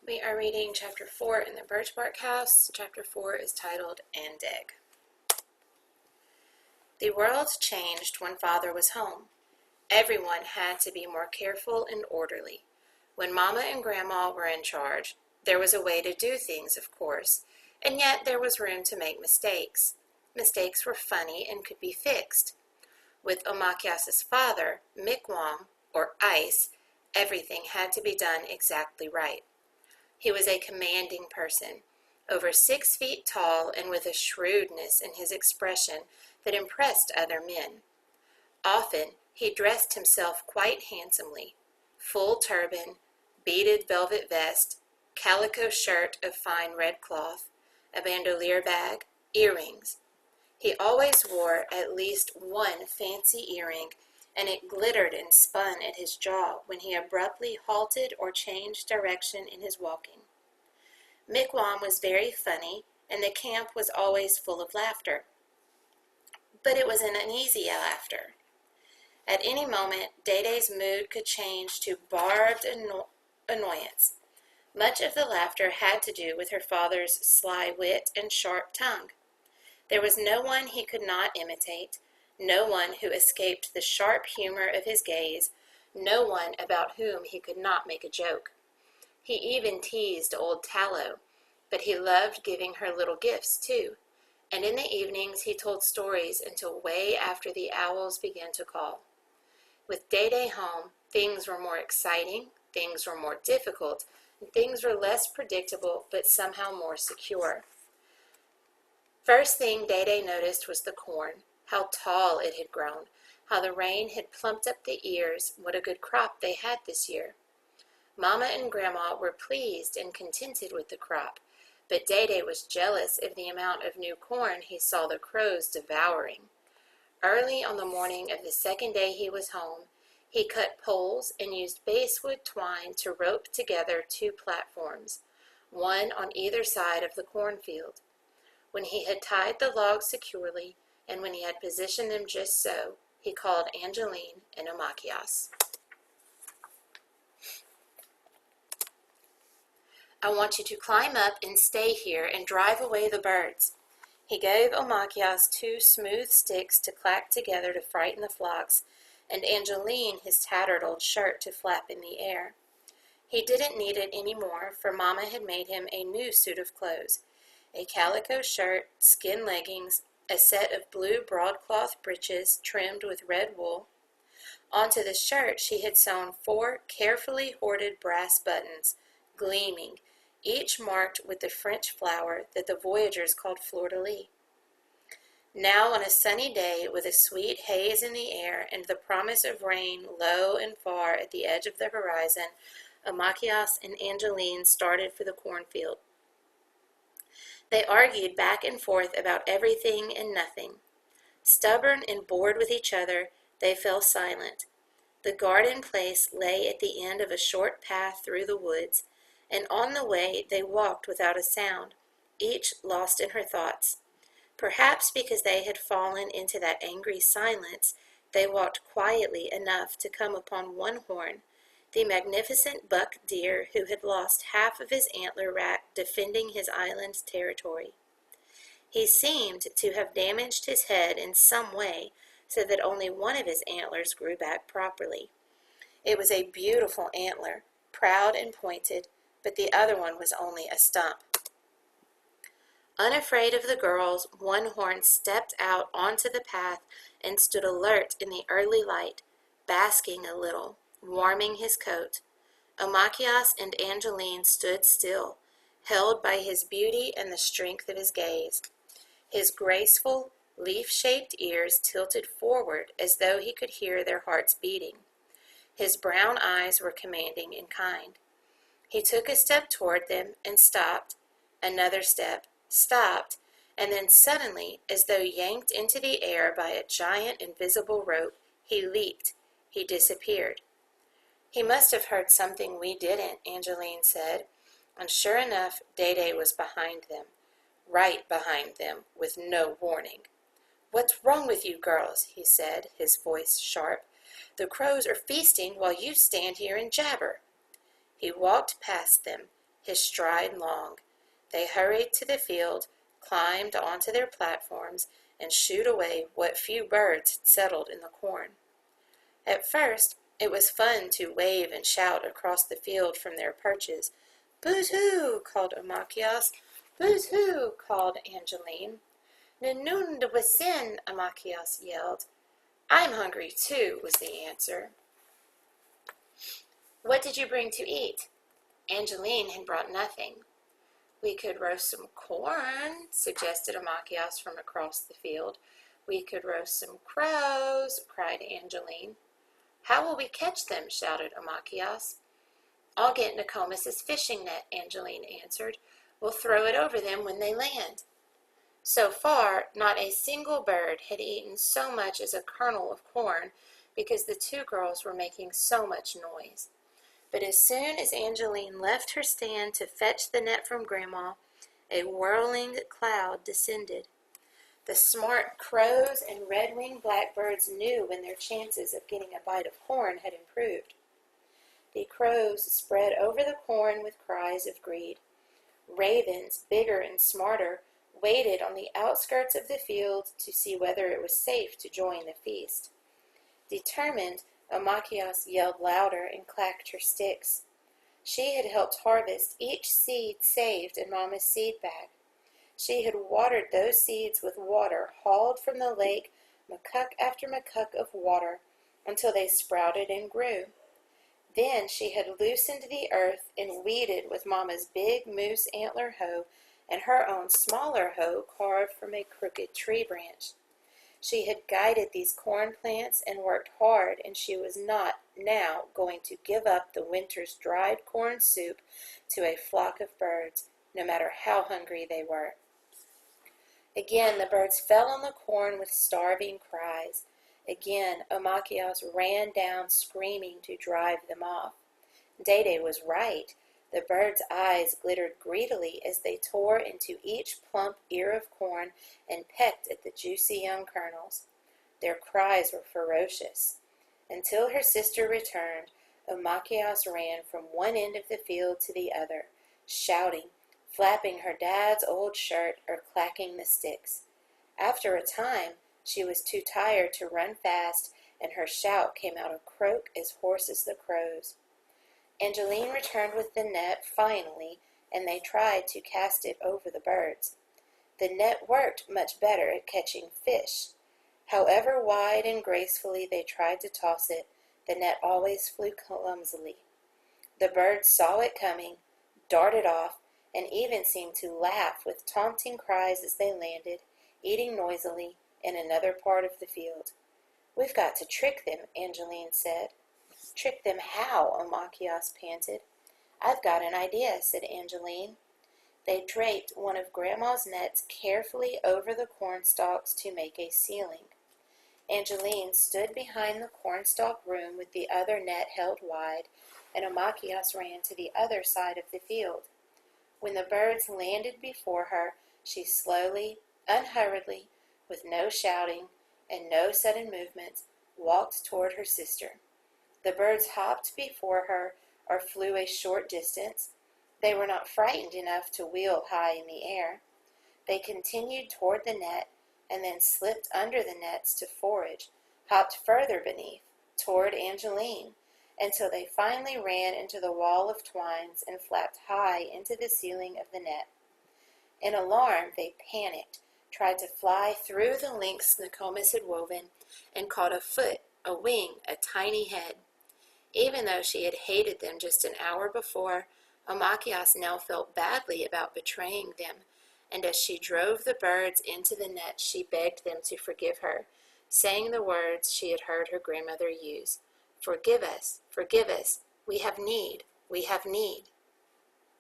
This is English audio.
We are reading Chapter 4 in the Birchbark House. Chapter 4 is titled Andig. The world changed when Father was home. Everyone had to be more careful and orderly. When Mama and Grandma were in charge, there was a way to do things, of course, and yet there was room to make mistakes. Mistakes were funny and could be fixed. With Omakias's father, Mikwam, or Ice, everything had to be done exactly right. He was a commanding person, over 6 feet tall and with a shrewdness in his expression that impressed other men. Often he dressed himself quite handsomely: full turban, beaded velvet vest, calico shirt of fine red cloth, a bandolier bag, earrings. He always wore at least one fancy earring, and it glittered and spun at his jaw when he abruptly halted or changed direction in his walking. Mikwam was very funny, and the camp was always full of laughter. But it was an uneasy laughter. At any moment, Day-Day's mood could change to barbed annoyance. Much of the laughter had to do with her father's sly wit and sharp tongue. There was no one he could not imitate, no one who escaped the sharp humor of his gaze, no one about whom he could not make a joke. He even teased old Tallow, but he loved giving her little gifts too, and in the evenings he told stories until way after the owls began to call. With Day-Day home, things were more exciting, things were more difficult, and things were less predictable but somehow more secure. First thing Day-Day noticed was the corn, how tall it had grown, how the rain had plumped up the ears, what a good crop they had this year. Mama and Grandma were pleased and contented with the crop, but Day-Day was jealous of the amount of new corn he saw the crows devouring. Early on the morning of the second day he was home, he cut poles and used basswood twine to rope together 2 platforms, one on either side of the cornfield. When he had tied the logs securely, and when he had positioned them just so, he called Angeline and Omakias. "I want you to climb up and stay here and drive away the birds." He gave Omakias 2 smooth sticks to clack together to frighten the flocks, and Angeline his tattered old shirt to flap in the air. He didn't need it any more, for Mama had made him a new suit of clothes: a calico shirt, skin leggings, a set of blue broadcloth breeches trimmed with red wool. Onto the shirt she had sewn 4 carefully hoarded brass buttons, gleaming, each marked with the French flower that the voyagers called fleur-de-lis. Now, on a sunny day with a sweet haze in the air and the promise of rain low and far at the edge of the horizon, Omakias and Angeline started for the cornfield. They argued back and forth about everything and nothing. Stubborn and bored with each other, they fell silent. The garden place lay at the end of a short path through the woods, and on the way they walked without a sound, each lost in her thoughts. Perhaps because they had fallen into that angry silence, they walked quietly enough to come upon one horn, the magnificent buck deer who had lost half of his antler rack defending his island territory. He seemed to have damaged his head in some way so that only one of his antlers grew back properly. It was a beautiful antler, proud and pointed, but the other one was only a stump. Unafraid of the girls, One Horn stepped out onto the path and stood alert in the early light, basking a little, warming his coat. Omakias and Angeline stood still, held by his beauty and the strength of his gaze. His graceful, leaf-shaped ears tilted forward as though he could hear their hearts beating. His brown eyes were commanding and kind. He took a step toward them and stopped, another step, stopped, and then suddenly, as though yanked into the air by a giant invisible rope, he leaped. He disappeared. "He must have heard something we didn't," Angeline said, and sure enough, Day-Day was behind them, right behind them, with no warning. "What's wrong with you girls?" he said, his voice sharp. "The crows are feasting while you stand here and jabber." He walked past them, his stride long. They hurried to the field, climbed onto their platforms, and shooed away what few birds had settled in the corn. At first, it was fun to wave and shout across the field from their perches. "Boot-hoo!" called Amachios. "Boot-hoo!" called Angeline. "Nanun de Wasin!" Amachios yelled. "I'm hungry too," was the answer. "What did you bring to eat?" Angeline had brought nothing. "We could roast some corn," suggested Amachios from across the field. "We could roast some crows," cried Angeline. "How will we catch them?" shouted Amachios. "I'll get Nokomis's fishing net," Angeline answered. "We'll throw it over them when they land." So far, not a single bird had eaten so much as a kernel of corn because the two girls were making so much noise. But as soon as Angeline left her stand to fetch the net from Grandma, a whirling cloud descended. The smart crows and red-winged blackbirds knew when their chances of getting a bite of corn had improved. The crows spread over the corn with cries of greed. Ravens, bigger and smarter, waited on the outskirts of the field to see whether it was safe to join the feast. Determined, Amachios yelled louder and clacked her sticks. She had helped harvest each seed saved in Mama's seed bag. She had watered those seeds with water hauled from the lake, macuck after macuck of water, until they sprouted and grew. Then she had loosened the earth and weeded with Mama's big moose antler hoe and her own smaller hoe carved from a crooked tree branch. She had guided these corn plants and worked hard, and she was not now going to give up the winter's dried corn soup to a flock of birds, no matter how hungry they were. Again the birds fell on the corn with starving cries. Again Amachios ran down screaming to drive them off. Dede was right. The birds' eyes glittered greedily as they tore into each plump ear of corn and pecked at the juicy young kernels. Their cries were ferocious. Until her sister returned, Amachios ran from one end of the field to the other, shouting, flapping her dad's old shirt or clacking the sticks. After a time, she was too tired to run fast, and her shout came out a croak as hoarse as the crows. Angeline returned with the net finally, and they tried to cast it over the birds. The net worked much better at catching fish. However wide and gracefully they tried to toss it, the net always flew clumsily. The birds saw it coming, darted off, and even seemed to laugh with taunting cries as they landed, eating noisily, in another part of the field. "We've got to trick them," Angeline said. "Trick them how?" Amachios panted. "I've got an idea," said Angeline. They draped one of Grandma's nets carefully over the cornstalks to make a ceiling. Angeline stood behind the cornstalk room with the other net held wide, and Amachios ran to the other side of the field. When the birds landed before her, she slowly, unhurriedly, with no shouting and no sudden movements, walked toward her sister. The birds hopped before her or flew a short distance. They were not frightened enough to wheel high in the air. They continued toward the net and then slipped under the nets to forage, hopped further beneath, toward Angeline, until they finally ran into the wall of twines and flapped high into the ceiling of the net. In alarm, they panicked, tried to fly through the links Nokomis had woven, and caught a foot, a wing, a tiny head. Even though she had hated them just an hour before, Amachios now felt badly about betraying them, and as she drove the birds into the net, she begged them to forgive her, saying the words she had heard her grandmother use. "Forgive us, we have need, we have need."